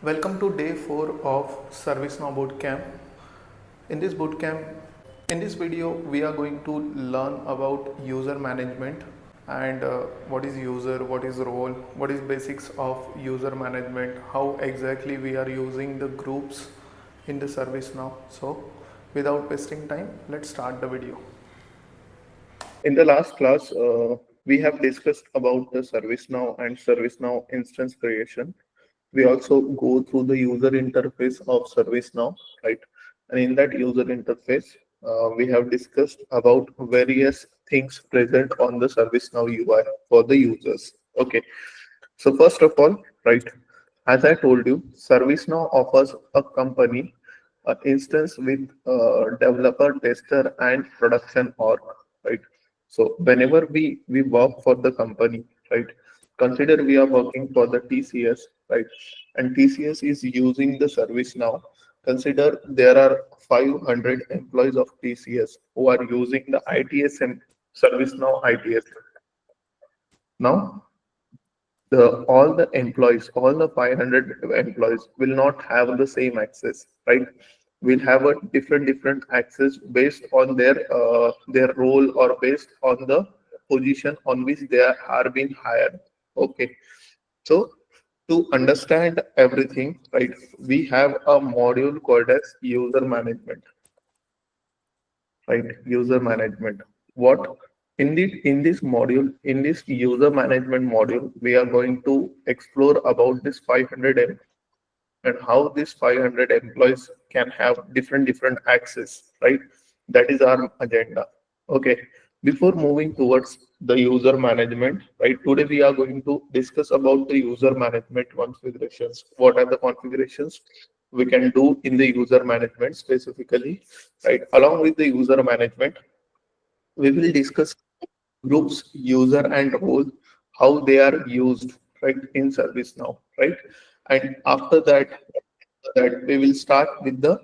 Welcome to day 4 of ServiceNow Bootcamp. In this bootcamp, in this video, we are going to learn about user management and what is user, what is role, what is basics of user management, how exactly we are using the groups in the ServiceNow. So, without wasting time, let's start the video. In the last class, we have discussed about the ServiceNow and ServiceNow instance creation. We also go through the user interface of ServiceNow, right? And in that user interface, we have discussed about various things present on the ServiceNow UI for the users. Okay. So first of all, right, as I told you, ServiceNow offers a company an instance with developer, tester, and production org, right? So whenever we work for the company, right, consider we are working for the TCS, right, and TCS is using the ServiceNow. Consider there are 500 employees of TCS who are using the ITSM ServiceNow ITSM. Now all the employees, all the 500 employees will not have the same access, right? Will have a different access based on their role or based on the position on which they are being hired. Okay, so to understand everything, right, we have a module called as user management, right? User management. What in this module, in this user management module, we are going to explore about this 500 and how these 500 employees can have different access, right? That is our agenda. Okay. Before moving towards the user management, right? Today we are going to discuss about the user management configurations. What are the configurations we can do in the user management specifically, right? Along with the user management, we will discuss groups, user, and role, how they are used, right, in ServiceNow, right? And after that we will start with the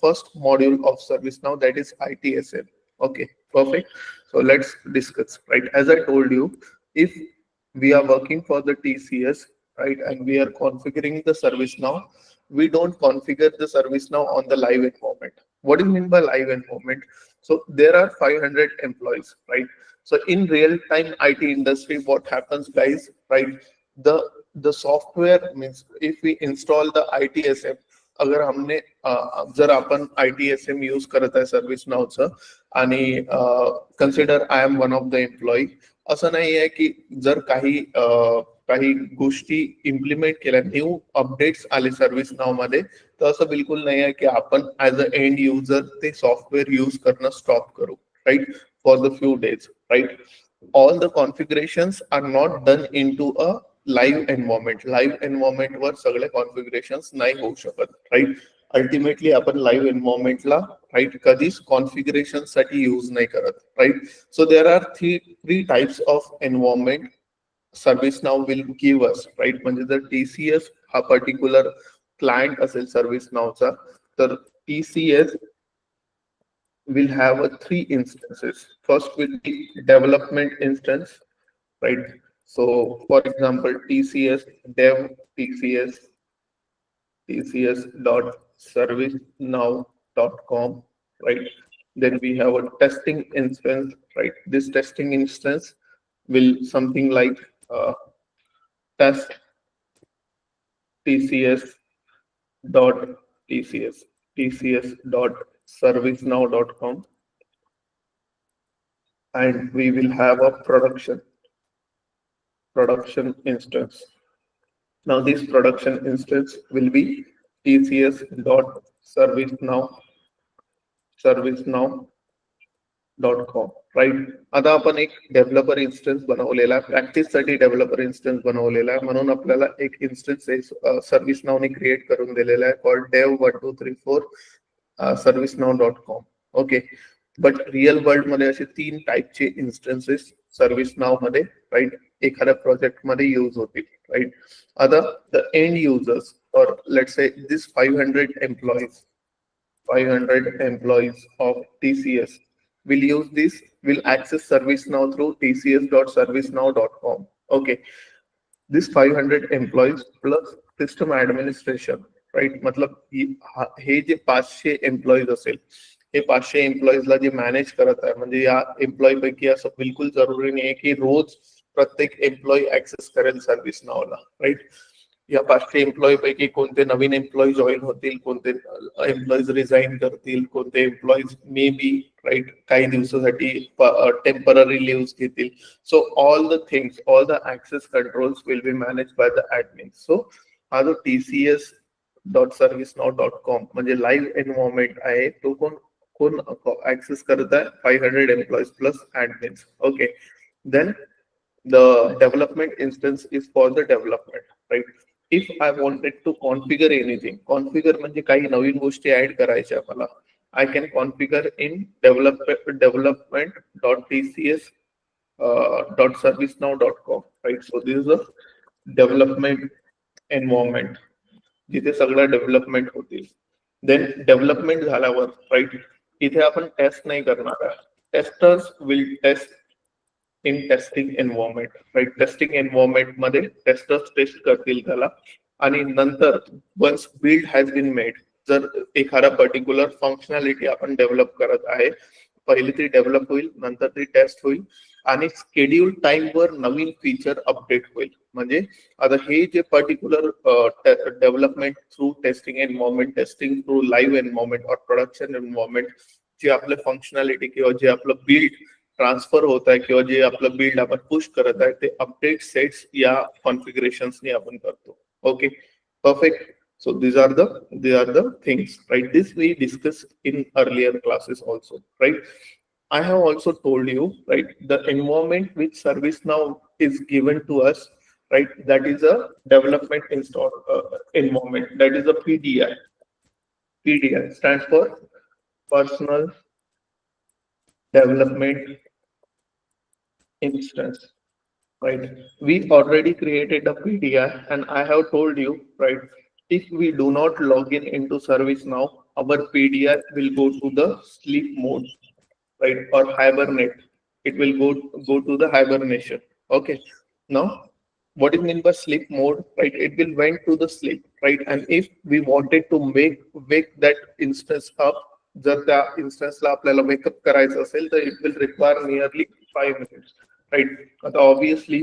first module of ServiceNow, that is ITSM. Okay, perfect. So let's discuss, right? As I told you, if we are working for the TCS, right, and we are configuring the ServiceNow, we don't configure the ServiceNow on the live environment. What do you mean by live environment? So there are 500 employees, right? So in real time IT industry, what happens, guys, right? The software means if we install the ITSM, अगर हमने जर आपण ITSM use करत आहे सर्व्हिस नावचं आणि consider I am one of the employee, असं नाही आहे की जर काही गोष्टी इम्प्लिमेंट केल्या, न्यू अपडेट्स आले सर्व्हिस नाव मध्ये, तर असं बिलकुल नाही आहे की आपण ऍज अ एंड युजर ते सॉफ्टवेअर यूज करणं स्टॉप करू, right, for the few days, right. All the configurations are not done into a live environment. Live environment वर सगळे configurations नाही होऊ शकत, right? Ultimately आपण live environment ला, right, कधीच configuration साठी यूज नाही करत, right? So there are three types of environment ServiceNow will give us, right? म्हणजे जर TCS हा particular client असेल ServiceNowचा, तर TCS will have three instances. First will be development instance, right? So for example, TCS dev TCS dot servicenow.com, right? Then we have a testing instance, right? This testing instance will something like test TCS dot TCS dot servicenow.com, and we will have a production instance. Now this production instance will be TCS dot servicenow.com, right? आता आपण एक developer instance बनवलेला आहे, practice साठी developer instance बनवलेला आहे, म्हणून आपल्याला एक इन्स्टन्स सर्व्हिस नावने क्रिएट करून दिलेला आहे, called dev1234 servicenow.com. Okay, but real world मध्ये असे तीन टाइपचे इन्स्टन्सेस सर्व्हिस नाव मध्ये, राईट, एखाद्या प्रोजेक्ट मध्ये यूज होतील, राईट. आता द एंड युजर्स, और let's say this 500 employees of TCS will access ServiceNow through tcs.servicenow.com. Okay, this 500 employees plus system administration, right. मतलब हे जे 500 एम्प्लॉईज असेल, हे 500 एम्प्लॉईजला जे मॅनेज करत आहे, म्हणजे या एम्प्लॉई पैकी असं बिलकुल जरुरी नाही आहे की रोज प्रत्येक एम्प्लॉई ऍक्सेस करेल सर्व्हिस नावला, राईट. या 500 एम्प्लॉई पैकी कोणते नवीन एम्प्लॉई जॉईन होतील, कोणते एम्प्लॉईज रिझाईन करतील, कोणते एम्प्लॉईज मे बी, राईट, काही दिवसासाठी टेम्पररी लिव्ह घेतील. So all the things, all the access controls will be manage by the admin. So हा जो tcs.servicenow.com म्हणजे लाईव्ह एन्व्हायरमेंट आहे, तो कोण कोण ऍक्सेस करत आहे? 500 employees plus admins. Okay. Then the development instance is for the development, right? If I wanted to configure anything, configure म्हणजे काही नवीन गोष्टी ऍड करायच्या मला, I can configure in development.tcs.servicenow.com, right? So this is a development environment जिथे सगळं development होतील. Then development झाल्यावर, right, इथे आपण टेस्ट नाही करणार आहे. Testers will test in testing environment, right. Testing environment मध्ये टेस्टर्स टेस्ट करतील त्याला, आणि नंतर once build has been made, जर एखादा पर्टिक्युलर फंक्शनॅलिटी आपण डेव्हलप करत आहे, पहिली ती डेव्हलप होईल, नंतर ती टेस्ट होईल, आणि स्केड्यूल टाइम वर नवीन फीचर अपडेट होईल. म्हणजे आता हे जे particular development through testing environment, testing through live environment और प्रोडक्शन एन्व्हायरमेंट, जे आपलं फंक्शनॅलिटी किंवा जे आपलं बिल्ड ट्रान्सफर होत आहे किंवा जे आपलं बिल्ड आपण पुश करत आहे, ते अपडेट सेट्स या कॉन्फिगरेशन्सनी आपण करतो. Okay, perfect. So these are the things, right? This we discussed in earlier classes also, right? I have also told you, right, the environment which ServiceNow is given to us, right, that is a development environment, that is a PDI. PDI stands for Personal Development Instance, right? We already created a PDI, and I have told you, right, if we do not log in into ServiceNow, our PDI will go to the sleep mode, right, or hibernate. It will go to the hibernation. Okay. Now, what is meant by sleep mode, right? It will went to the sleep, right? And if we wanted to wake that instance up, जर त्या इन्स्टन्सला आपल्याला wake up करायचं असेल, तर it will require nearly 5 minutes, right. आता obviously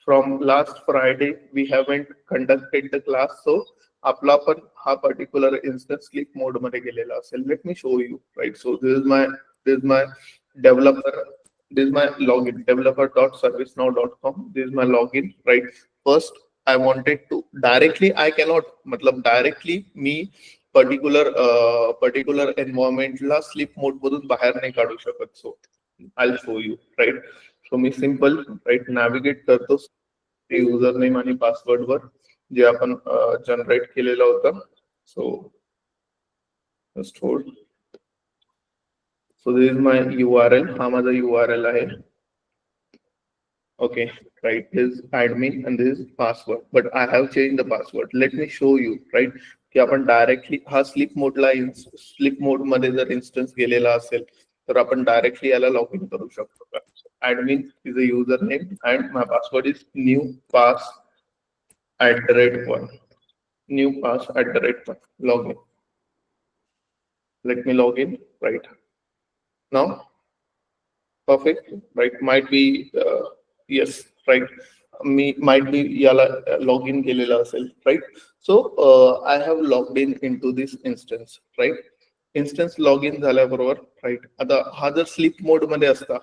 from last Friday we haven't conducted the class, so आपला पण हा पर्टिक्युलर इन्स्टन्स स्लीप मोड मध्ये गेलेला असेल. Let me show you, right. So this is my developer, this is my login, developer.servicenow.com. This is my login, right? First I wanted to directly, I cannot, matlab directly me particular environment La sleep mode मधून बाहेर नाही काढू शकत. So I'll show you, right? So me simple, right, navigate करतो user name आणि password वर जे आपण generate केलेलं होतं. So just hold. So this is my URL. हा माझा URL आहे. Okay, right. This is admin and this is password. But I have changed the password. Let me show you, right? की आपण directly हा sleep mode मध्ये जर instance गेलेला असेल, तर आपण डायरेक्टली याला लॉग इन करू शकतो का? Admin is a username and my password is newpass@1. newpass@1. Log in. Let me log in, right? Now, perfect, right? Might be yes, right. Me might be yala login केलेला असेल, right? So I have logged in into this instance, right? Instance login झाल्याबरोबर, right, आता हा जर sleep mode मध्ये असता,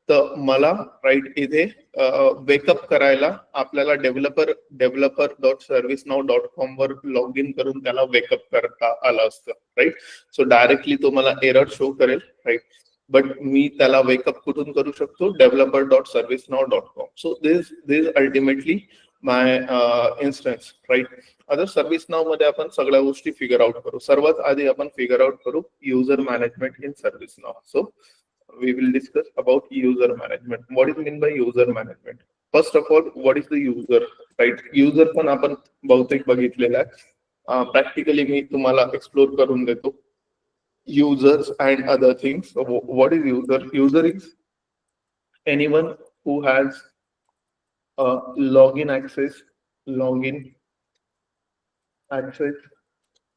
तर मला, right, इथे वेकअप करायला आपल्याला developer.servicenow.com वर लॉग इन करून त्याला वेकअप करता आलं असतं, राईट. सो डायरेक्टली तो मला एरर शो करेल, राईट. बट मी त्याला वेकअप कुठून करू शकतो? developer.servicenow.com. So this ultimately my instance, right. आता ServiceNow मध्ये आपण सगळ्या गोष्टी फिगर आउट करू. सर्वात आधी आपण फिगर आउट करू user management in ServiceNow. So we will discuss about user management. What is mean by user management? First of all, what is the user, right? User पण आपण बहुतेक बघितलेला आहे. प्रॅक्टिकली मी तुम्हाला एक्सप्लोर करून देतो users and other things. So what is user? User is anyone who has login access, login access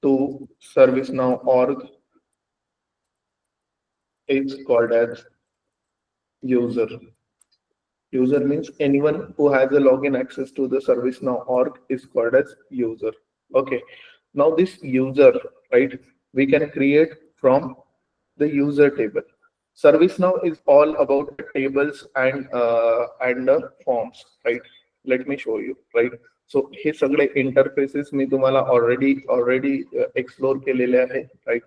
to ServiceNow org is called as user. User means anyone who has a login access to the ServiceNow org is called as user. Okay. Now this user, right, we can create from the user table. ServiceNow is all about the tables and the forms, right? Let me show you, right? So हे सगळे interfaces मी तुम्हाला already explore केलेले आहे, right?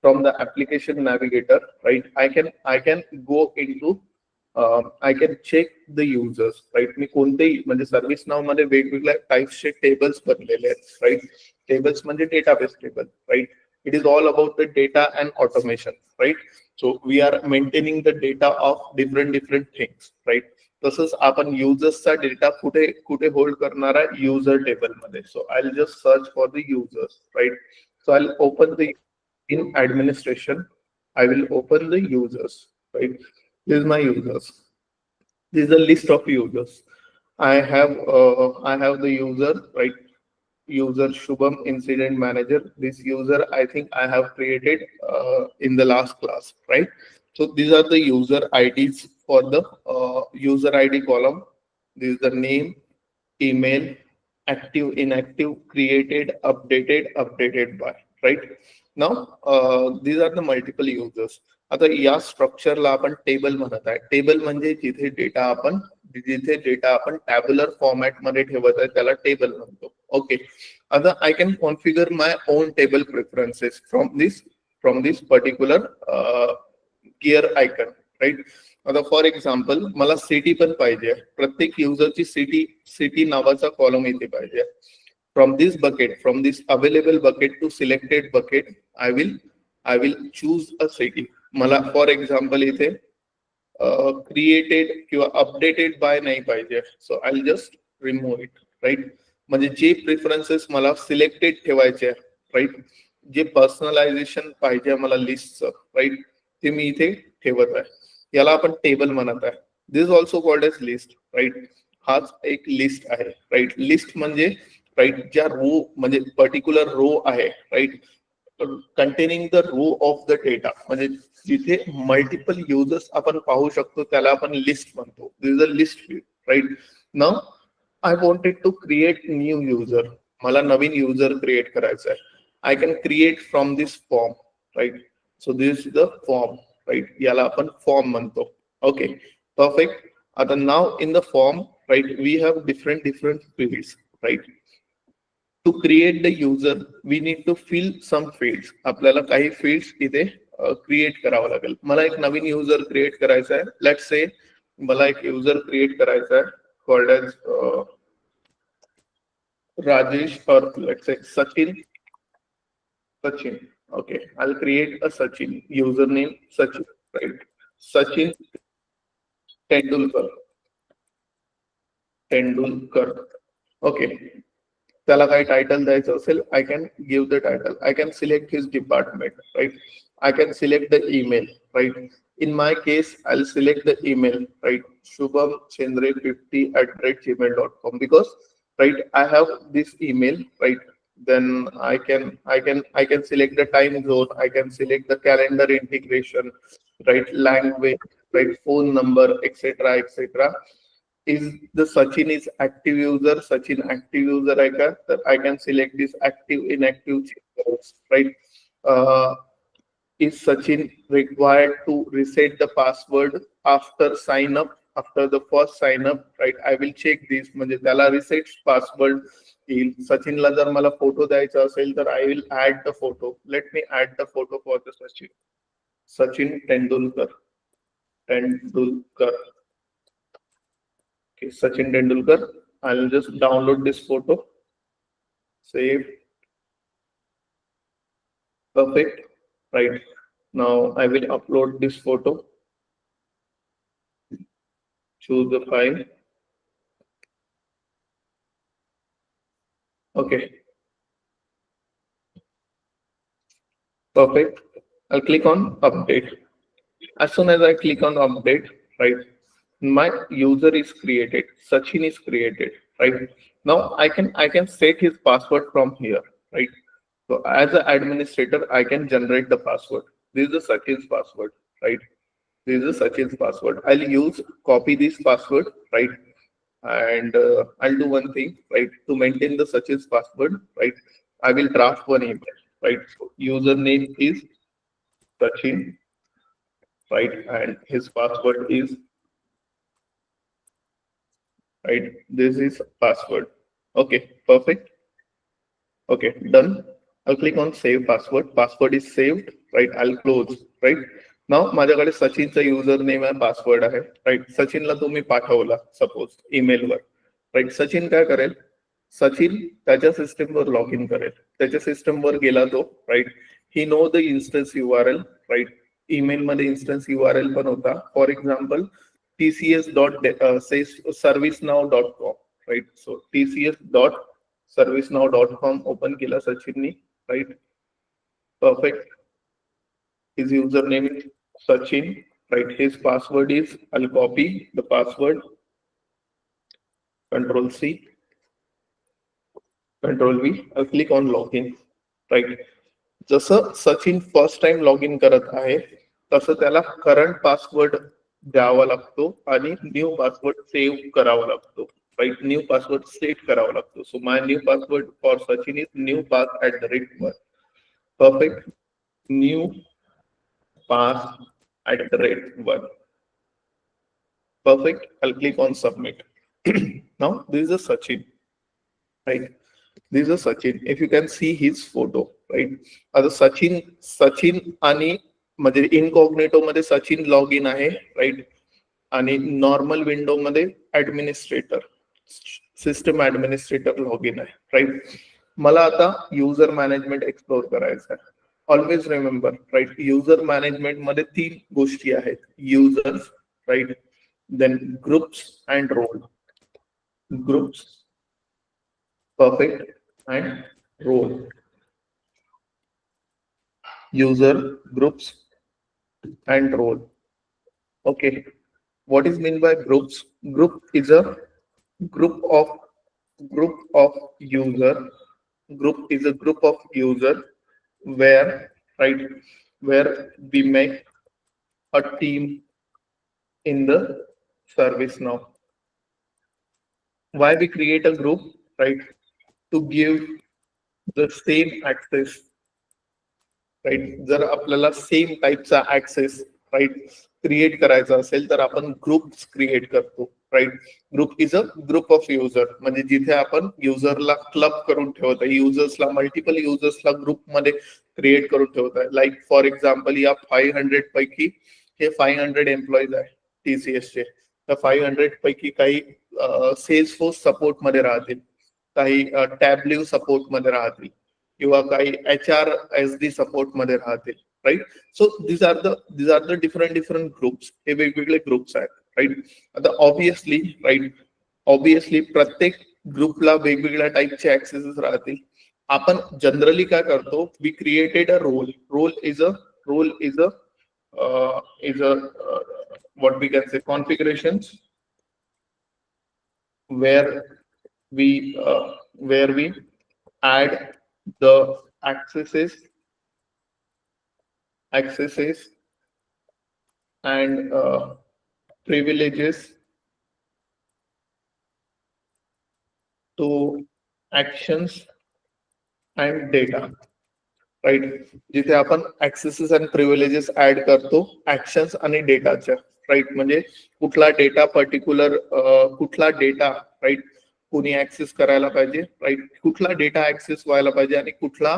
From the application navigator, right? I can go into I can check the users, right? मी कोणतेही म्हणजे service नाव मध्ये वेगवेगळ्या टाइप्सचे tables बनलेले आहेत, राईट? टेबल्स म्हणजे database table, right? It is all about the data and automation, right? So we are maintaining the data of different things, right? तसंच आपण युजर्सचा data कुठे कुठे होल्ड करणार आहे युजर टेबल मध्ये. So I will just search for the users, right? So I will open the in administration, I will open the users, right? This is my users. This is a list of users. I have the user, right? User Shubham, incident manager. This user I think I have created in the last class, right? So these are the user IDs for the user ID column. This is the name, email, active, inactive, created, updated by, right? Now these are the multiple users. आता या स्ट्रक्चरला आपण table म्हणत आहे. Table म्हणजे जिथे data आपण tabular format मध्ये ठेवत आहे त्याला टेबल म्हणतो. ओके. आता I can configure my own table preferences from this particular gear icon, right? आता फॉर एक्झाम्पल मला सिटी पण पाहिजे. प्रत्येक युजरची सिटी नावाचा कॉलम इथे पाहिजे. From this bucket, from this available bucket to selected bucket, I will choose a city. मला for example इथे क्रिएटेड किंवा अपडेटेड बाय नाही पाहिजे. So I will just remove it, right? म्हणजे जे प्रेफरन्सेस मला सिलेक्टेड ठेवायचे, राईट? जे पर्सनलायझेशन पाहिजे मला लिस्टचं, राईट? ते मी इथे ठेवत आहे. याला आपण टेबल म्हणत आहे. This is also called as list, right? हाच एक लिस्ट आहे, राईट? लिस्ट म्हणजे राईट ज्या रो म्हणजे पर्टिक्युलर रो आहे, right? Containing the row of the data म्हणजे जिथे मल्टिपल युजर्स आपण पाहू शकतो त्याला आपण लिस्ट म्हणतो. This is a list field, right? Now I wanted to create new user. मला नवीन युजर क्रिएट करायचं आहे. I can create from this form, right? So this is the form, right? याला आपण फॉर्म म्हणतो. Okay, perfect. आता नाव in the form, right, we have different fields, right? To create the user we need to fill some fields. आपल्याला काही fields इथे create करावं लागेल. मला एक नवीन युजर क्रिएट करायचा आहे. लेट्स से मला एक युजर क्रिएट करायचा आहे कॉल्ड एज राजेश और let's say Sachin. Okay, I'll create a Sachin. Username Sachin, right? Sachin Tendulkar. Okay. त्याला काही टायटल द्यायचं असेल, I can give the title. I can select his department, right? I can select the email, right? In my case, I'll select the email, right? shubhamchandre50@gmail.com, because, right, I have this email, right? Then I can select the time zone. I can select the calendar integration, right? Language, right? Phone number, etc. Is the Sachin is active user, Sachin active user I can select this active inactive checkbox, right? Is Sachin required to reset the password after sign up, after the first sign up, right? I will check this. म्हणजे त्याला reset password येईल. सचिनला जर मला photo द्यायचा असेल तर I will add the photo. Let me add the photo for the Sachin Tendulkar. Okay, Sachin Tendulkar. I'll just download this photo. Save. Perfect. Right. Now I will upload this photo. Choose the file. Okay. Perfect. I'll click on update. As soon as I click on update, right, my user is created. Sachin is created, right? Now I can set his password from here, right? So as an administrator, I can generate the password. This is the Sachin's password, right? This is the Sachin's password. I'll use copy this password, right? And I'll do one thing, right? To maintain the Sachin's password, right? I will draft one email, right? So username is Sachin, right? And his password is, right? This is password. Okay, perfect. Okay, done. I'll click on save password. Password is saved, right? I'll close, right? Now माझ्याकडे सचिनचा user name आहे password आहे, right? सचिनला तुम्ही पाठवला suppose ईमेलवर, right? Sachin काय करेल? सचिन त्याच्या सिस्टमवर लॉग इन करेल. त्याच्या सिस्टमवर गेला तो, right? He know the instance URL, right? Email मध्ये इन्स्टन्स URL पण होता. For example tcs.servicenow.com, right? So tcs.servicenow.com open केला सचिननी, right? Perfect. His username is Sachin, right? His password is, I'll copy the password, Control C, Control V, I'll click on login, right? जसं Sachin first time log in करत आहे तसं त्याला current password द्यावा लागतो आणि न्यू पासवर्ड सेव्ह करावा लागतो, राईट? न्यू पासवर्ड सेट करावा लागतो. So my new password for Sachin is new pass @1. Perfect. New pass @1. Perfect. I'll click on submit. Now this is a Sachin, right? This is a Sachin. If you can see his photo, right? आता सचिन आणि म्हणजे incognito मध्ये Sachin log in आहे, right? आणि normal window मध्ये administrator, system administrator log in आहे, right? मला आता युजर मॅनेजमेंट एक्सप्लोर करायचं आहे. Always remember, right? User management मध्ये 3 गोष्टी आहेत. Users, right? Then groups and role. Groups, perfect, and role. User, groups, and role. Okay, what is meant by groups? Group is a group of user. Group is a group of user where, right, where we make a team in the ServiceNow. Why we create a group, right? To give the same access, right? जर आपल्याला same टाइपचा access, right, create करायचा असेल तर आपण groups create करतो, right? Group is a group of user, म्हणजे जिथे आपण युजरला क्लब करून ठेवत आहे, युजर्सला, मल्टिपल युजर्सला ग्रुप मध्ये क्रिएट करून ठेवत आहे. लाईक फॉर एक्झाम्पल या 500 पैकी हे 500 एम्प्लॉईज आहे TCS चे. तर 500 पैकी काही सेल्सफोर्स सपोर्ट मध्ये राहतील, काही टॅबलिव्ह सपोर्ट मध्ये राहतील, किंवा काही HRSD सपोर्ट मध्ये राहतील, right? So these are the different groups. हे वेगवेगळे ग्रुप्स आहेत, राईट? आता ऑब्विसली प्रत्येक ग्रुपला वेगवेगळ्या टाइपचे ऍक्सेसेस राहतील. आपण जनरली काय करतो? We created a role. Role is a what we can say configurations where we add the accesses and privileges to actions and data, राईट? जिथे आपण ऍक्सेसेस आणि प्रिव्हिलेजेस ऍड करतो ऍक्शन्स आणि डेटाच्या, राईट? म्हणजे कुठला डेटा राईट, कोणी ऍक्सेस करायला पाहिजे, राईट? कुठला डेटा ऍक्सेस व्हायला पाहिजे आणि कुठला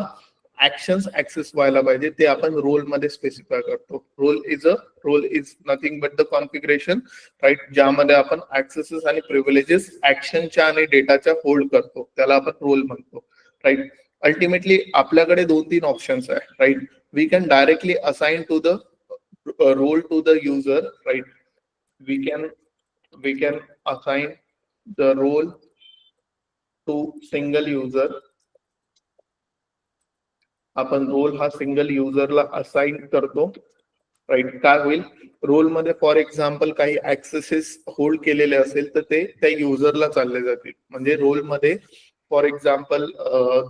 ऍक्शन्स ऍक्सेस व्हायला पाहिजे ते आपण रोल मध्ये स्पेसिफाय करतो. Role is nothing but the configuration, right? ज्यामध्ये आपण ऍक्सेसेस आणि प्रिव्हिलेजेस ऍक्शनच्या आणि डेटाच्या होल्ड करतो, त्याला आपण रोल म्हणतो, राईट? अल्टिमेटली आपल्याकडे 2-3 ऑप्शन्स आहे, right? We can directly assign to the role to the user, right? We can assign the role to single user. आपण रोल हा सिंगल युजरला असाइन करतो, राईट? काय होईल? रोल मध्ये फॉर एक्झाम्पल काही ऍक्सेसेस होल्ड केलेले असेल तर ते त्या युजरला चालले जातील. म्हणजे रोल मध्ये फॉर एक्झाम्पल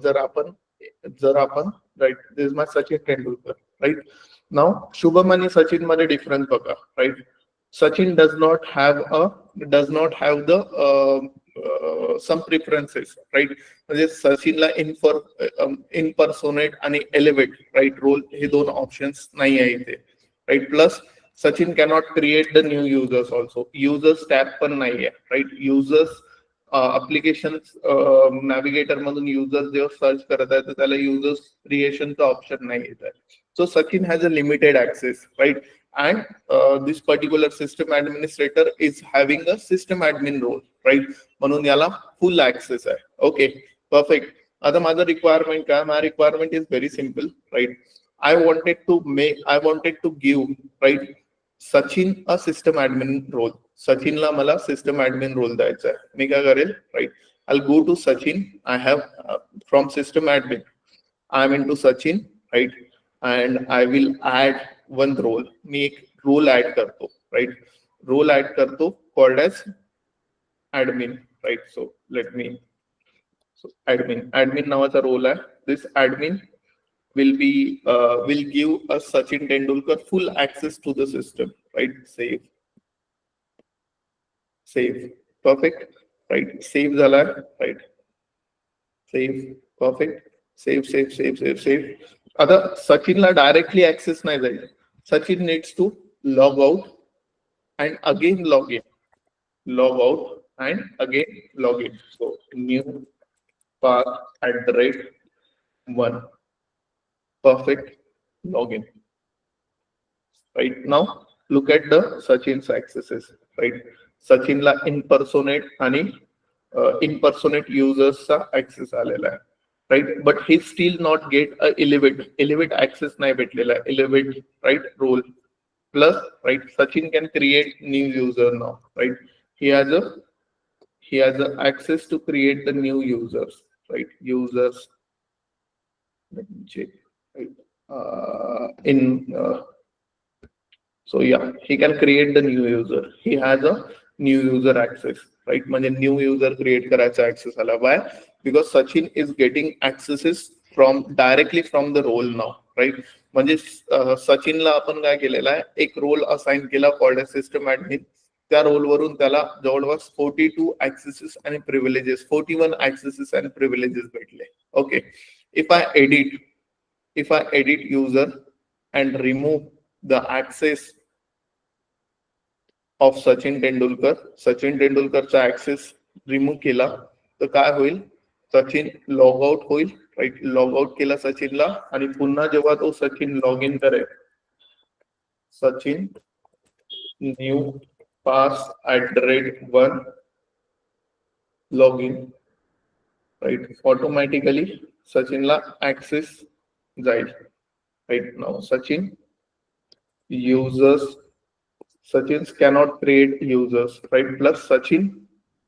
जर आपण जर आपण right, this is my Sachin Tendulkar, right. नाव शुभम आणि सचिन मध्ये डिफरन्स बघा, right. Sachin does not have the some preferences, right? म्हणजे सचिनला impersonate आणि elevate, right, रोल हे दोन ऑप्शन्स नाही आहे इथे, right. Plus Sachin cannot create the new users also, users tab पण नाहीये, राईट. युजर्स अप्लिकेशन नॅव्हिगेटर मधून युजर जेव्हा सर्च करत आहे तर त्याला युजर्स क्रिएशनचा ऑप्शन नाही येत आहे. So Sachin has a limited access, right? And this particular system administrator is having a system admin role, right? म्हणून याला full access आहे. Okay, perfect. आता माझा requirement काय? My requirement is very simple, right? I wanted to give, right, Sachin a system admin role. सचिनला मला system admin role द्यायचा आहे. मी काय करेल, right? I'll go to Sachin. I have from system admin. I'm into Sachin, right? And I will add one role. मी एक role add करतो, right? Role add करतो called as admin, right? So admin नावाचा role आहे. This admin will give us Sachin Tendulkar full access to the system, right? Save, perfect, right? Save झाला, right? Save, perfect. Save. आता सचिनला directly access नाही जाईल. Sachin needs to log out and again log in, log out and again log in. So new path@1, perfect, log in. Right now look at the Sachin's accesses, right? सचिनला impersonate आणि impersonate युजर्सचा access आलेला आहे, right? But he still not get a elevate access नाही भेटलेला आहे, elevate, right, role. Plus, right, Sachin can create new user now, right? He has a access to create the new users, right? Users, let me check, right? So yeah, he can create the new user. He has a new user access, right? म्हणजे new user create करायचा access आला. Why? Because Sachin is getting accesses directly from the role now, right? म्हणजे सचिनला आपण काय केलेलं आहे, एक रोल असाइन केला कॉल्ड अ सिस्टम ऍडमिन. त्या रोल वरून त्याला जवळपास 42 ऍक्सेसेस आणि प्रिव्हिलेजेस, 41 ऍक्सेसेस आणि प्रिव्हिलेजेस भेटले. Okay, if I edit user and remove the access of Sachin तेंडुलकरचा ऍक्सेस रिमूव्ह केला तर काय होईल, सचिन लॉग आउट होईल, राईट. लॉग आउट केला सचिनला आणि पुन्हा जेव्हा तो सचिन लॉग इन करेल, Sachin new pass@1 log in, right. Automatically सचिनला ऍक्सेस जाईल, right. Now Sachin cannot create users, right? Plus Sachin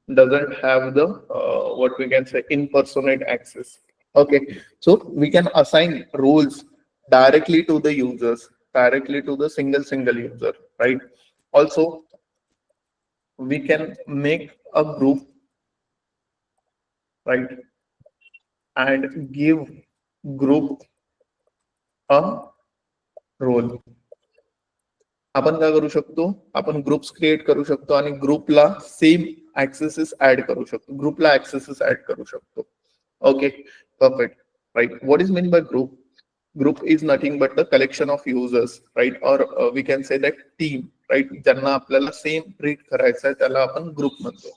doesn't have the what we can say impersonate access. Okay, so we can assign roles directly to the users, directly to the single user, right? Also, we can make a group, right, and give group a role. आपण काय करू शकतो, आपण groups create करू शकतो आणि ग्रुपला same ऍक्सेसेस add करू शकतो, ग्रुपला ऍक्सेसेस ऍड करू शकतो. Okay, perfect, right. What is mean by group? Group is nothing but the collection of users, right, और we can say that team, right, ज्यांना आपल्याला सेम ट्रीट करायचं आहे त्याला आपण ग्रुप म्हणतो.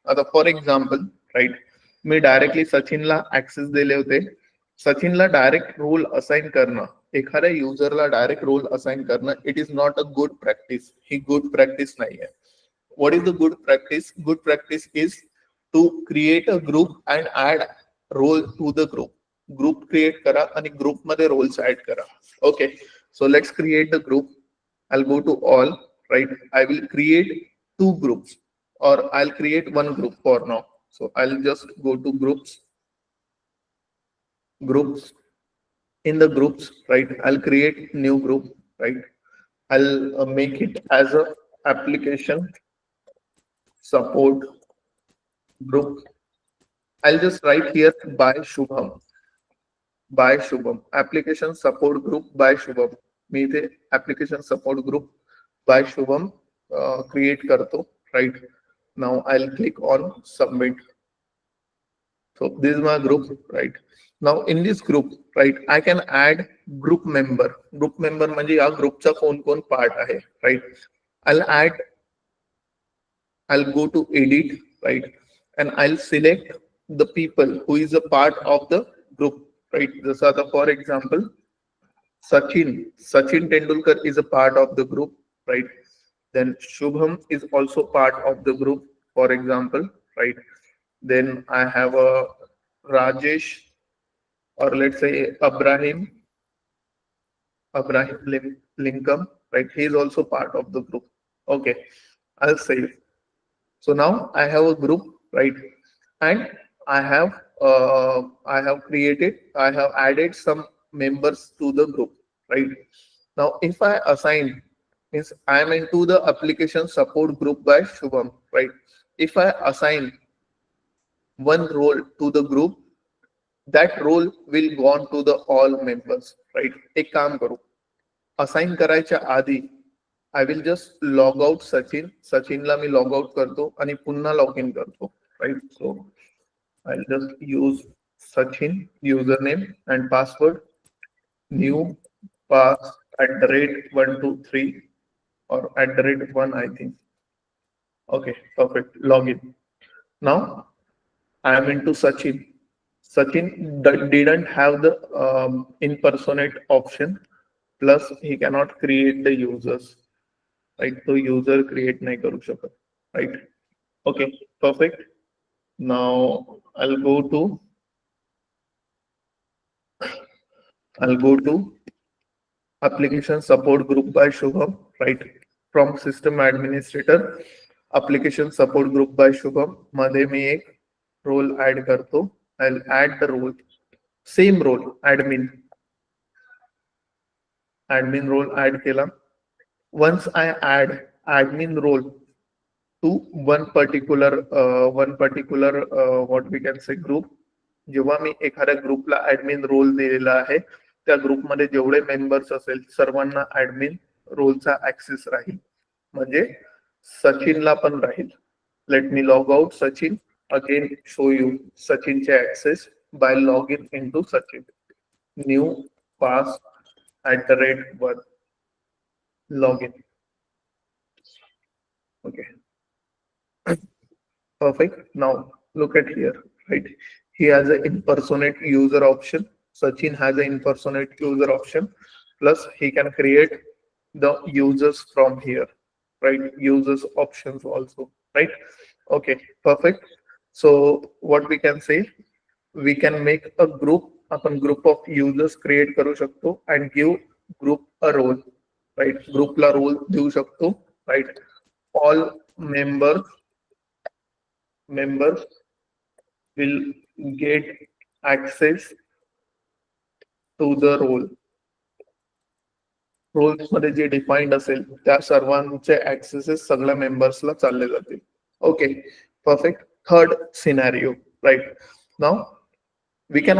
आता फॉर एक्झाम्पल, राईट, मी डायरेक्टली सचिनला ऍक्सेस दिले होते. सचिनला डायरेक्ट रोल असाइन करणं, एखाद्या युजरला डायरेक्ट रोल असाइन करणं, it is not a good practice. ही गुड प्रॅक्टिस नाही आहे. What is the good practice? Good practice is to create a group and add role to the group. Group create करा आणि ग्रुपमध्ये roles add करा. Okay, so let's create the group. I go to all, right. I will create 2 groups or I'll create 1 group for now. So I'll just go to groups. In the groups, right, I'll create new group, right. I'll make it as a application support group. I'll just write here by Shubham. By Shubham, application support group by Shubham. मी इथे application support group by Shubham create करतो. Right, now I will click on submit. So this is my group, right? Now in this group, right, I can add group member. Group member म्हणजे या ग्रुपचा कोण कोण part आहे, right? I'll go to edit, right, and I'll select the people who is a part of the group, right? जसं आता for example, Sachin Tendulkar is a part of the group, right? Then Shubham is also part of the group, for example, right? Then I have a Rajesh, or let's say Abraham Lincoln, right? He is also part of the group. Okay, I'll save. So now I have a group, right? And I have added some members to the group, right? Now if I assign, means I am into the application support group by Shubham, right? If I assign one role to the group, that role will go on to the all members, right? एक काम करू, assign करायच्या आधी आय will just log out सचिनला मी log out करतो आणि पुन्हा log in करतो, right? So I just use Sachin user name and password new pass @123 or @1, I think. Okay, perfect. Log in. Now I am into Sachin. Sachin didn't have the impersonate option. Plus he cannot create the users, right? So user create nahi karu shakat, right? Okay, perfect. Now I'll go to application support group by Shubham, right? From system administrator, application support group by Shubham मध्ये मी एक role add करतो. I'll add the role, same role, admin role add केला. Once I add admin role to one particular what we can say group, जेव्हा मी एखाद्या ग्रुपला admin role दिलेला आहे, त्या ग्रुपमध्ये जेवढे मेंबर्स असेल सर्वांना ऍडमिन रोलचा ऍक्सेस राहील, म्हणजे सचिनला पण राहील. Let me log out Sachin, again show you सचिनचे access by log in into Sachin. New pass @1 login. Okay, perfect. Now look at here, right? He has an impersonate user option. Sachin has an impersonate user option. Plus he can create the users from here, right? Users options also, right? Okay, perfect. So what we can say, we can make a group. आपण group of users create करू शकतो and give group a role, right? ग्रुपला role देऊ शकतो, right? All members will get access to the role. Roles मध्ये जे defined असेल त्या सर्वांचे ऍक्सेसेस सगळ्या मेंबर्सला चालले जातील. Okay, perfect. Third scenario, right? Now we can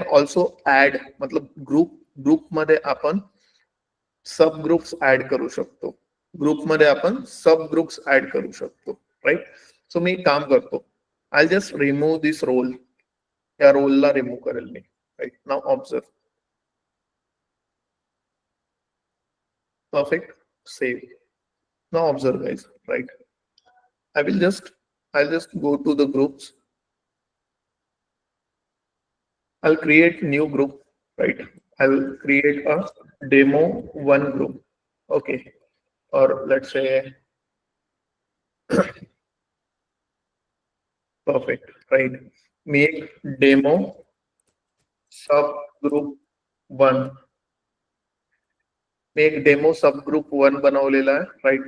also add, मतलब ग्रुप मध्ये आपण सब ग्रुप्स ऍड करू शकतो. ग्रुपमध्ये आपण सब ग्रुप्स ऍड करू शकतो, राईट? सो मी काम करतो, I just remove this role. या रोलला रिमूव्ह करेल मी, right? Now observe. Perfect. Save. Now observe, guys, right? I'll just go to the groups. I'll create new group, right? I'll create a demo 1 group. Okay. Or let's say perfect, right? Make demo subgroup 1. एक demo subgroup 1 बनवलेला आहे, right?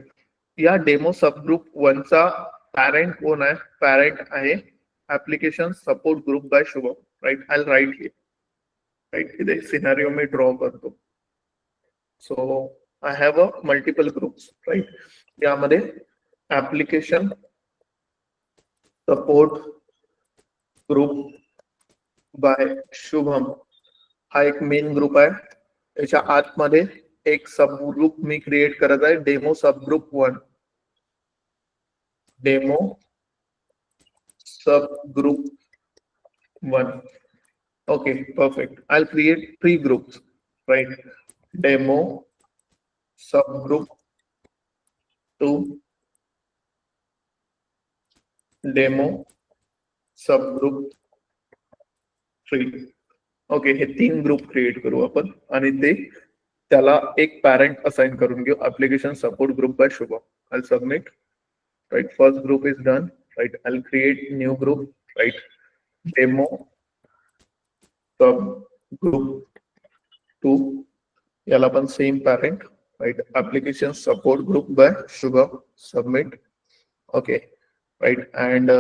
या demo subgroup 1 चा parent कोण आहे? Parent आहे application support group by Shubham, right? I write here, right? इथे scenario मी ड्रॉ करतो. So I have a multiple groups, right? यामध्ये application support group by Shubham हा एक मेन ग्रुप आहे. त्याच्या आतमध्ये एक सब ग्रुप मी क्रिएट करत आहे, demo sub group 1. Demo sub group 1. Okay, perfect. I'll create 3 groups, right? Demo subgroup 2, demo subgroup 3. Okay, हे 3 ग्रुप क्रिएट करू आपण आणि ते त्याला एक पॅरेंट असाइन करून घेऊ, application support group by Shubham. I'll submit. Right, first group is done. Right, I'll create new group. Right, demo subgroup 2. याला पण same parent. Right, application support group by Shubham. Submit. Okay, right. And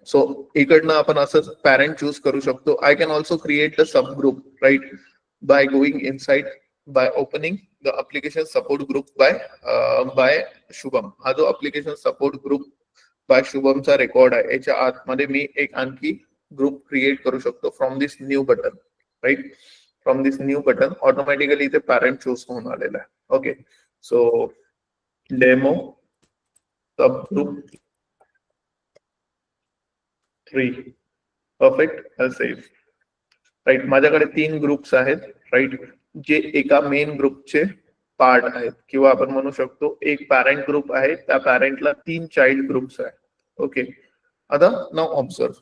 so इकडनं आपण असंच parent choose करू शकतो. I can also create the sub group, right, by going inside, by opening the application support group by Shubham. हा जो ऍप्लिकेशन support group बाय शुभमचा रेकॉर्ड आहे, याच्या आतमध्ये मी एक आणखी ग्रुप क्रिएट करू शकतो from this new button. Right, from this new button automatically इथे पॅरेंट चूज होऊन आलेला आहे. Okay, so demo sub group 3. Perfect. Save. Right, माझ्याकडे 3 ग्रुप्स आहेत, राईट, जे एका मेन ग्रुपचे पार्ट आहेत, किंवा आपण म्हणू शकतो एक पॅरेंट ग्रुप आहे, त्या पॅरेंटला 3 चाइल्ड ग्रुप्स आहेत. ओके, आता now observe,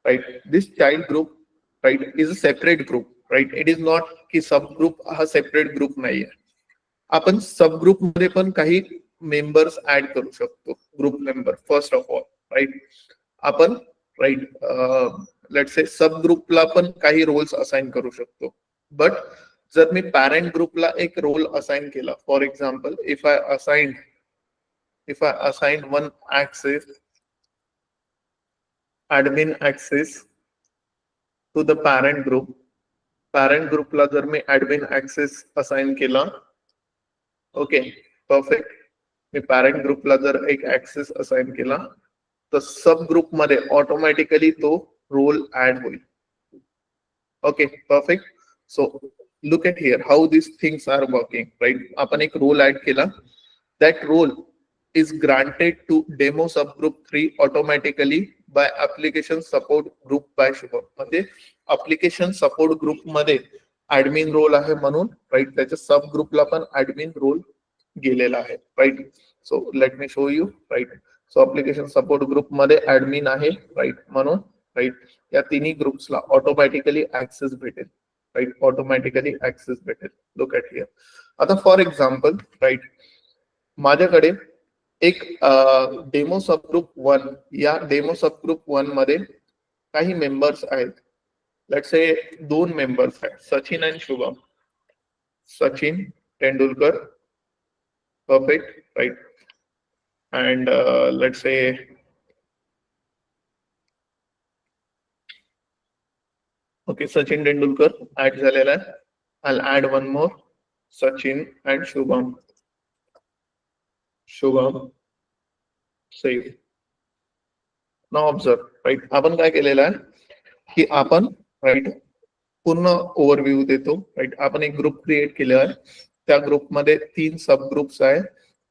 right, this child group, right, is a separate group. Right, it is not की सब ग्रुप हा सेपरेट ग्रुप नाहीये. आपण सब ग्रुप मध्ये पण काही मेंबर्स ऍड करू शकतो, group member. First of all, right, आपण, राईट, लेट्स से सब ग्रुपला पण काही रोल्स असाइन करू शकतो. बट जर मी पॅरेंट ग्रुपला एक रोल असाइन केला, for example, if I assign one access, admin access to the parent ग्रुपला जर मी ऍडमिन ऍक्सेस असाइन केला, ओके, परफेक्ट, मी पॅरेंट ग्रुपला जर एक ऍक्सेस असाइन केला, तर सब ग्रुप मध्ये ऑटोमॅटिकली तो रोल ऍड होईल. Okay, perfect. So look at here how this things are working. Right, आपण एक रोल ऍड केला, that role is granted to demo subgroup 3 automatically by application support group by Shubham. म्हणजे application support group मध्ये admin role आहे म्हणून, right, त्याच्या सब ग्रुपला पण ऍडमिन रोल गेलेला आहे. Right, so let me show you. Right, so application support group मध्ये ऍडमिन आहे, राईट, म्हणून, राईट, या तिन्ही ग्रुप्सला ऑटोमॅटिकली ऍक्सेस भेटेल. राईट, ऑटोमॅटिकली ऍक्सेस भेटेल. Look at here. आता फॉर एक्झाम्पल, राईट, माझ्याकडे एक डेमो सबग्रुप 1, या डेमो सबग्रुप 1 मध्ये काही मेंबर्स आहेत. लेट्स से 2 मेंबर्स आहेत, Sachin and Shubham. Sachin Tendulkar, perfect, right, and let's say okay, Sachin Tendulkar add झालेला आहे. I add one more, Sachin and Shubham. Save. Now observe, right, आपण काय केलेलं आहे की आपण, राईट, पूर्ण ओव्हरव्ह्यू देतो. राईट, आपण एक ग्रुप क्रिएट केला आहे, त्या ग्रुपमध्ये 3 सब ग्रुप्स आहे.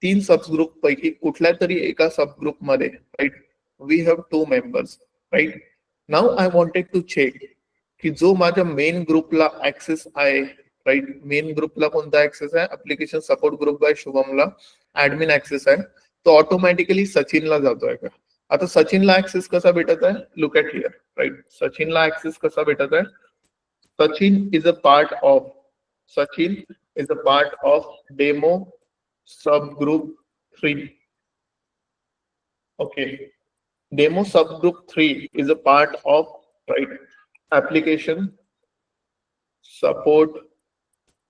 3 सब ग्रुप पैकी कुठल्या तरी एका सब ग्रुप मध्ये, right, we have 2 members. Right, now I wanted to check की जो माझ्या मेन ग्रुपला ऍक्सेस आहे, राईट, मेन ग्रुपला कोणता ऍक्सेस आहे, ऍप्लिकेशन सपोर्ट ग्रुप बाय शुभमला ऍडमिन ऍक्सेस आहे, तो ऑटोमॅटिकली सचिनला जातोय का? आता सचिनला ऍक्सेस कसा भेटत आहे? Look at here. राईट, सचिनला ऍक्सेस कसा भेटत आहे? Sachin is a part of demo subgroup 3. Okay, demo subgroup 3 is a part of, right, application support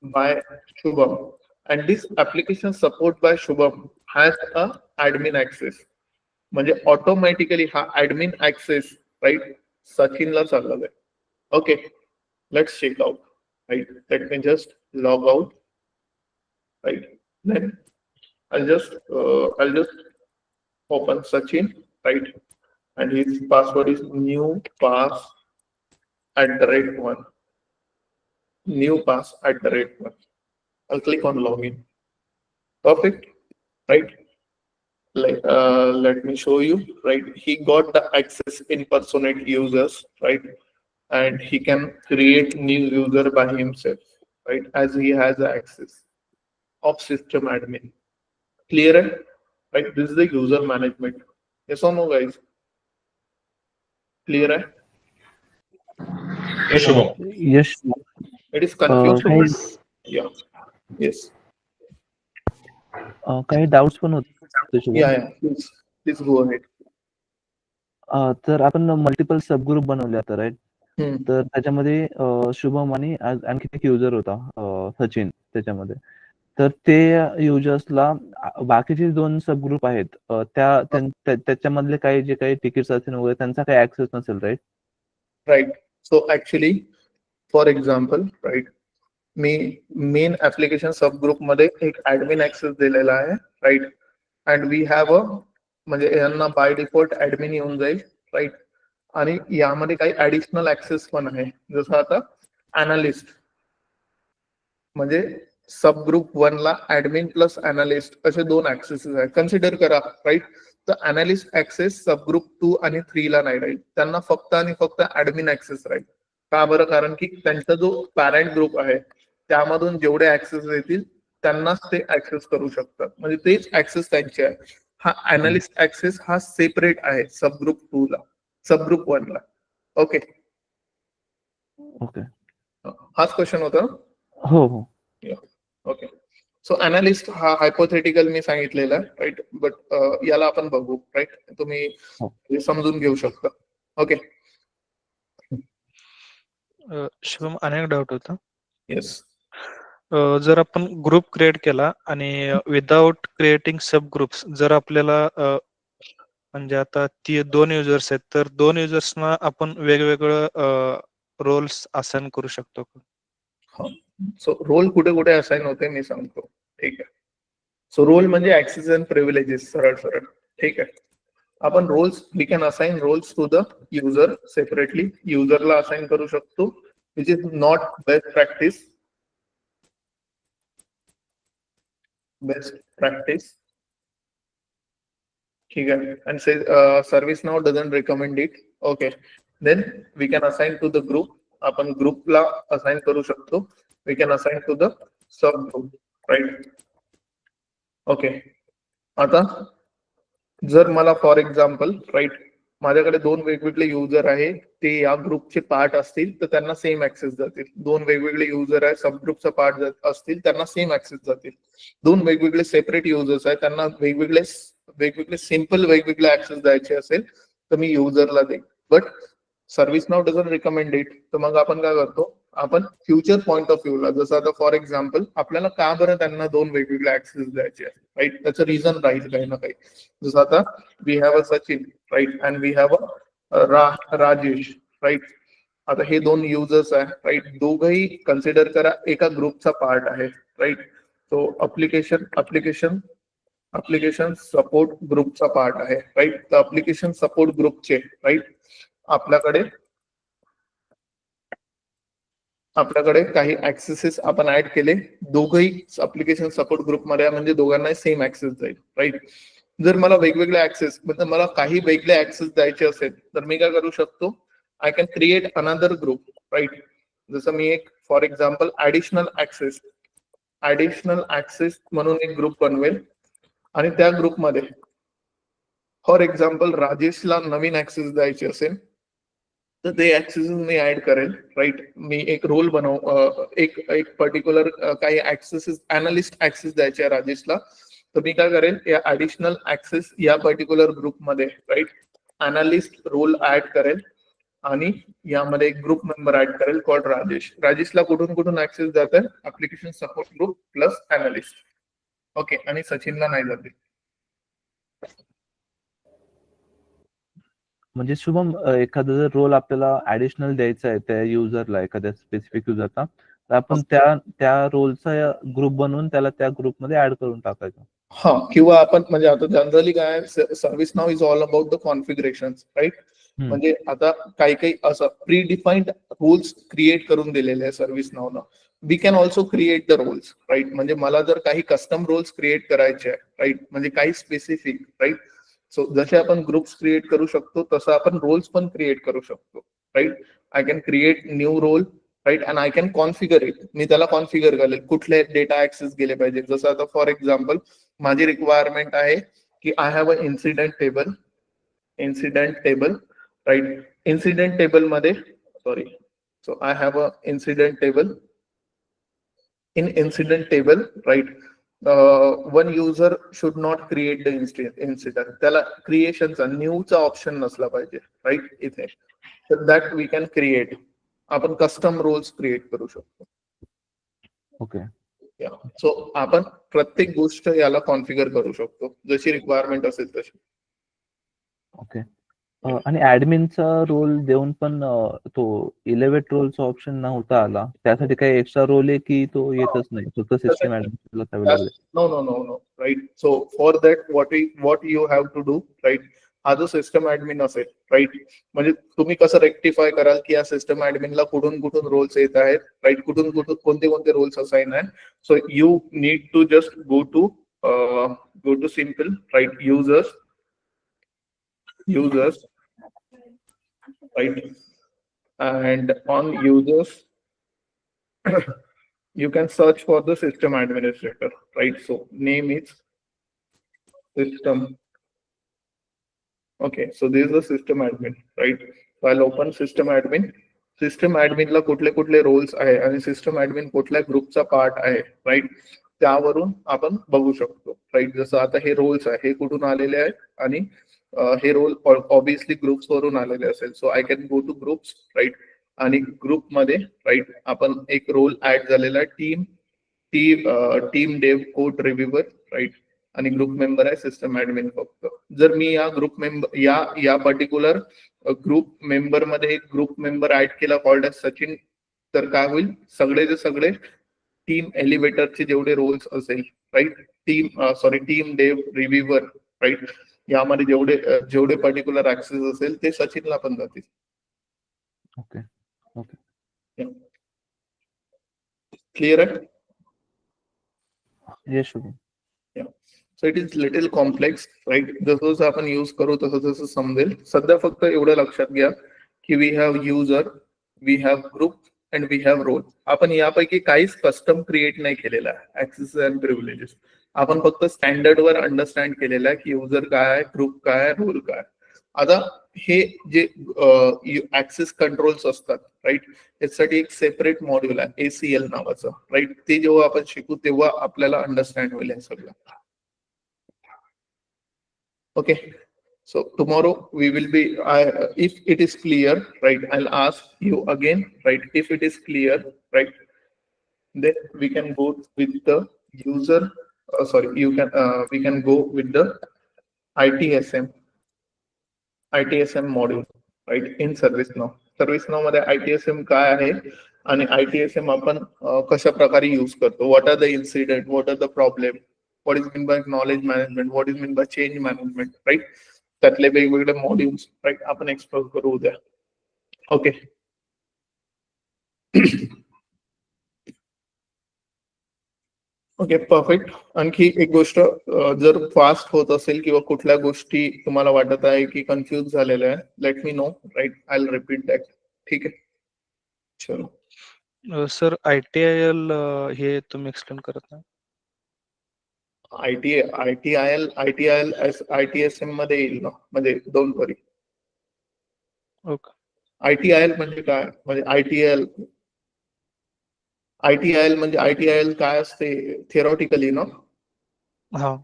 by Shubham, and this application support by Shubham has a admin access. म्हणजे automatically हा admin access, right, सचिनला चालला आहे. Okay, let's check out. Right, let me just log out. Right, then I'll just open Sachin, right, and his password is new pass @1, new pass @1. I'll click on login. Perfect, right? Like, let me show you, right? He got the access impersonate users, right? And he can create new user by himself, right? As he has access of system admin. Clear, right? This is the user management. Yes or no, guys? Clear? Yes, Shubham. Yes. It is confused. काही Yeah. Yes. काही doubts पण होते Shubham. Yeah. Please go ahead. तर आपण multiple सब group बनवले आता, right? तर त्याच्यामध्ये शुभम आणि आणखी एक युजर होता, सचिन त्याच्यामध्ये. तर ते युजर्सला बाकीचे 2 सब ग्रुप आहेत, त्याच्यामधले काही जे काही तिकीट्स असतील वगैरे त्यांचा काही ऍक्सेस नसेल, right? Right. So actually for example, right, मी मेन ऍप्लिकेशन सब ग्रुप मध्ये एक ऍडमिन ऍक्सेस दिलेला आहे, right? And we have a, म्हणजे यांना बाय डिफॉल्ट ऍडमिन येऊन जाईल, राईट? आणि यामध्ये काही ऍडिशनल ऍक्सेस पण आहे, जसं आता अनालिस्ट, म्हणजे सब ग्रुप 1 ला ऍडमिन प्लस अनालिस्ट असे 2 ऍक्सेसेस आहेत. कन्सिडर करा, राईट? तर अनालिस्ट ऍक्सेस सब ग्रुप 2 आणि 3 ला नाही राहील, त्यांना फक्त आणि फक्त ऍडमिन ऍक्सेस राहील. का बरं? कारण की त्यांचा जो पॅरेंट ग्रुप आहे त्यामधून जेवढे ऍक्सेस येतील त्यांनाच ते ऍक्सेस करू शकतात, म्हणजे तेच ऍक्सेस त्यांचे आहे. हा अनालिस्ट ऍक्सेस हा सेपरेट आहे सब ग्रुप 2 ला, सब ग्रुप 1 ला. Okay okay. हाच क्वेश्चन होता. हो हो. ओके. सो अनालिस्ट हा हायपोथेटिकल मी सांगितलेला, राईट? बट याला आपण बघू, राईट? तुम्ही समजून घेऊ शकता. ओके. शुभम, अनेक डाऊट होता. येस. जर आपण ग्रुप क्रिएट केला आणि विदाउट क्रिएटिंग सब ग्रुप्स, जर आपल्याला म्हणजे आता ती 2 युजर्स आहेत, तर 2 युजर्सना आपण वेगवेगळं रोल्स असाइन करू शकतो का? सो रोल कुठे कुठे असाइन होते मी सांगतो, ठीक आहे? सो रोल म्हणजे ऍक्सेस अँड प्रिव्हिलेजेस, सरळ सरळ, ठीक आहे? आपण roles, we can assign roles to the user separately. युजरला असाइन करू शकतो, which is not best practice. ठीक आहे? And say ServiceNow doesn't recommend it. Okay, then we can assign to the group. आपण ग्रुपला असाइन करू शकतो. We can assign to the sub group, right? Okay. आता जर मला फॉर एक्झाम्पल, राईट, माझ्याकडे 2 वेगवेगळे युजर आहे, ते या ग्रुपचे पार्ट असतील तर त्यांना सेम ऍक्सेस जातील. 2 वेगवेगळे युजर आहे, सब ग्रुपचा पार्ट असतील त्यांना सेम ऍक्सेस जातील. 2 वेगवेगळे सेपरेट युजर्स आहेत, त्यांना वेगवेगळे सिंपल वेगवेगळे ऍक्सेस द्यायचे असेल तर मी युजरला देईन. But service now doesn't recommend it. तर मग आपण काय करतो, आपण फ्युचर पॉइंट ऑफ व्ह्यूला, जसं आता फॉर एक्झाम्पल आपल्याला का बरं त्यांना 2 वेगवेगळे ऍक्सेस द्यायचे आहे, राईट? त्याचं रिझन राहील काही ना काही. जसं आता we have a Sachin, right, and we have a Rajesh, right? आता हे 2 युजर्स आहे, राईट? दोघही कन्सिडर करा एका ग्रुपचा पार्ट आहे, राईट? तो अप्लिकेशन सपोर्ट ग्रुपचा पार्ट आहे, राईट? तर अप्लिकेशन सपोर्ट ग्रुपचे, राईट, आपल्याकडे काही ऍक्सेसेस आपण ऍड केले. दोघही अप्लिकेशन सपोर्ट ग्रुपमध्ये आहे, म्हणजे दोघांना सेम ऍक्सेस जाईल, राईट? जर मला वेगवेगळे ऍक्सेस, म्हणजे मला काही वेगळे ऍक्सेस द्यायचे असेल तर मी काय करू शकतो, I can create another group, right? जसं मी एक फॉर एक्झाम्पल ऍडिशनल ऍक्सेस म्हणून एक ग्रुप बनवेल आणि त्या ग्रुपमध्ये फॉर एक्झाम्पल राजेशला नवीन ऍक्सेस द्यायचे असेल तर ते ऍक्सेस मी ऍड करेल, राईट? मी एक रोल एक पर्टिक्युलर काही ऍक्सेसेस, अनालिस्ट ऍक्सेस द्यायचे आहे राजेशला, तर मी काय करेल, या ऍडिशनल ऍक्सेस या पर्टिक्युलर ग्रुपमध्ये, राईट, अनालिस्ट रोल ऍड करेल आणि यामध्ये एक ग्रुप मेंबर ऍड करेल कॉल्ड राजेश. राजेशला कुठून कुठून ऍक्सेस जात आहे, application support group plus analyst. Okay, आणि सचिनला नाही जाते. म्हणजे शुभम, एखादा जर रोल आपल्याला ऍडिशनल द्यायचा आहे त्या युजरला, एखाद्या स्पेसिफिक युजरचा, तर आपण त्या रोलचा ग्रुप बनवून त्याला त्या ग्रुपमध्ये ऍड करून टाकायचं. हा, किंवा आपण म्हणजे आता जनरली काय, ServiceNow is all about the configuration, right? म्हणजे आता काही असं प्री डिफाईन्ड रूल्स क्रिएट करून दिलेले आहे सर्व्हिस नावनं. We can also create the roles, right. म्हणजे मला जर काही कस्टम रोल्स क्रिएट करायचे आहे, राईट, म्हणजे काही स्पेसिफिक, राईट. सो जसे आपण ग्रुप्स क्रिएट करू शकतो तसं आपण रोल्स पण क्रिएट करू शकतो, right. I can create new role, right, and I can configure it. मी त्याला कॉन्फिगर करेल कुठले डेटा ऍक्सेस गेले पाहिजे. जसं आता फॉर एक्झाम्पल माझी रिक्वायरमेंट आहे की I have a incident table, right. Incident table मध्ये so I have a incident table. In incident table, right, one user should not create the incident. त्याला क्रिएशनचा न्यूचा ऑप्शन नसला पाहिजे, राईट. इथे तर दॅट वी कॅन क्रिएट. आपण custom roles create करू शकतो. Okay. सो आपण प्रत्येक गोष्ट याला कॉन्फिगर करू शकतो जशी रिक्वायरमेंट असेल तशी. ओके. आणि ऍडमिनचा रोल देऊन पण तो इलेव्हेट रोलचा ऑप्शन नव्हता आला. त्यासाठी काही एक्स्ट्रा रोल आहे की तो येतच नाही, फक्त सिस्टम ऍडमिनला अवेलेबल आहे? No, right. So for that what you have to do, right, हा जो सिस्टम ऍडमिन असेल, राईट, म्हणजे तुम्ही कसं रेक्टिफाय कराल की या सिस्टम ऍडमिनला कुठून कुठून रोल्स येत आहेत, राईट, कुठून कुठून कोणते कोणते रोल्स असाइन आहेत. So you need to just go to simple, right, users, right, and on users you can search for the system administrator, right. So name is system. Okay, so this is the system admin, right. So I'll open system admin. System ऍडमिनला कुठले कुठले roles आहे आणि system admin कुठल्या ग्रुपचा part आहे, right, त्यावरून आपण बघू शकतो, राईट. जसं आता हे रोल्स आहे, हे कुठून आलेले आहेत आणि हे रोल ऑब्विसली ग्रुप्स वरून आलेले असेल. So I can go to groups, right, आणि ग्रुप मध्ये, राईट, आपण एक रोल ऍड झालेला आहे टीम डेव कोड रिव्ह्यूवर, राईट, आणि ग्रुप मेंबर आहे सिस्टम ऍडमिन फक्त. जर मी या ग्रुप मेंबर या पर्टिक्युलर ग्रुप मेंबर मध्ये एक ग्रुप मेंबर ऍड केला कॉल्ड एज सचिन, तर काय होईल, सगळेचे सगळे टीम एलिव्हेटरचे जेवढे रोल्स असेल, right, team dev reviewer, right, यामध्ये जेवढे पर्टिक्युलर ऍक्सेस असेल ते सचिनला पण जातील. ओके. ओके. क्लिअर आहे? Yes Shubham. So it is little complex, right. जसं जसं आपण यूज करू तसं तसं समजेल. सध्या फक्त एवढं लक्षात घ्या की we have user, we have group and we have role. आपण यापैकी काहीच कस्टम क्रिएट नाही केलेला आहे ऍक्सेस अँड प्रिव्हिलेजेस. आपण फक्त स्टँडर्ड वर अंडरस्टँड केलेलं आहे की युजर काय आहे, ग्रुप काय आहे, रोल काय. आता हे जे ऍक्सेस कंट्रोल्स असतात, राईट, यासाठी एक सेपरेट मॉड्यूल आहे ACL नावाचं, राईट. ते जेव्हा आपण शिकू तेव्हा आपल्याला अंडरस्टँड होईल हे सगळं. Okay, so tomorrow we will be, if it is clear, right, I'll ask you again, right. If it is clear, right, then we can go with the user, we can go with the ITSM module, right, in ServiceNow. ServiceNow मध्ये ITSM काय आहे आणि ITSM आपण कशा प्रकारे use करतो, what are the incident, what are the problem, what is meant by knowledge management, what is meant by change management, right. त्यातले वेगवेगळे मॉड्यूल्स, राईट, आपण एक्सप्लोर करू उद्या. ओके. Okay, perfect. आणखी एक गोष्ट, जर फास्ट होत असेल किंवा कुठल्या गोष्टी तुम्हाला वाटत आहे की कन्फ्युज झालेल्या आहे, let me know, right, I will repeat that. ठीक आहे, चलो. सर ITIL हे तुम्ही एक्सप्लेन करत नाही? ITSM मध्ये येईल ना, म्हणजे डोंट वरी. ओके. ITIL म्हणजे काय, म्हणजे ITIL म्हणजे ITIL काय असते थिअरॉटिकली ना. हा,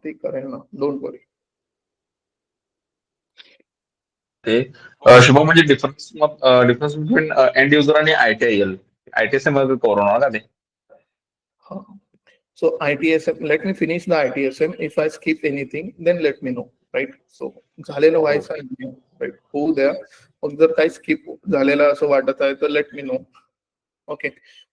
ते करेल ना, डोंट वरी. ते शुभम म्हणजे डिफरन्स बिटवीन एंड युजर आणि ITSM मध्ये कोरोना का ते. So ITSM, let me finish the ITSM. If I skip anything, then let me know, right? So झालेलं व्हायचं आहे, राईट, होऊ द्या. मग जर काही स्किप झालेलं असं वाटत आहे तर लेट मी नो. ओके.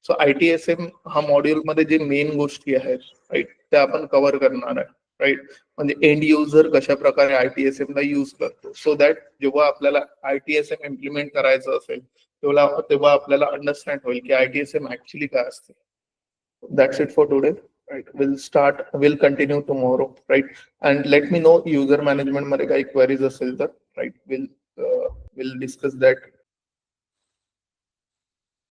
सो ITSM हा मॉड्यूल मध्ये जे मेन गोष्टी आहेत, राईट, त्या आपण कव्हर करणार आहे, राईट. म्हणजे एंड युजर कशा प्रकारे ITSM ला यूज करतो, सो दॅट जेव्हा आपल्याला ITSM इम्प्लिमेंट करायचं असेल तेव्हा आपल्याला अंडरस्टँड होईल की ITSM ऍक्च्युली काय असते. That's it for today. Right. We'll continue tomorrow. Right. And let me know user management मध्ये काही queries असेल तर, right, we'll discuss that